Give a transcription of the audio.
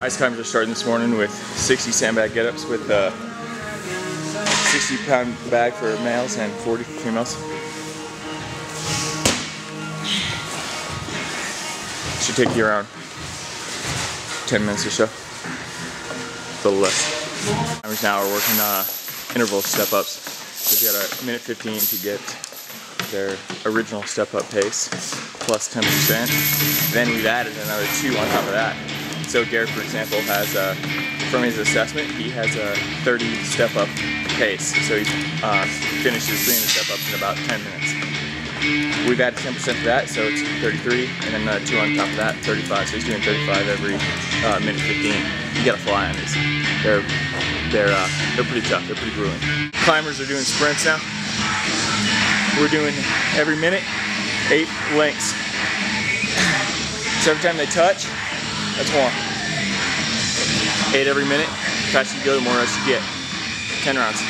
Ice climbers are starting this morning with 60 sandbag get-ups with a 60-pound bag for males and 40 for females. Should take you around 10 minutes or so. A little less. Climbers now are working interval step-ups. So you got a minute 15 to get their original step-up pace plus 10%. Then we've added another 2 on top of that. So Garrett, for example, has, from his assessment, he has a 30 step-up pace. So he finishes 300 step-ups in about 10 minutes. We've added 10% to that, so it's 33, and then 2 on top of that, 35. So he's doing 35 every minute 15. You gotta fly on these. They're pretty tough. They're pretty grueling. Climbers are doing sprints now. We're doing every minute 8 lengths. So every time they touch, that's 1. 8 every minute. The faster you go, the more rest you get. 10 rounds.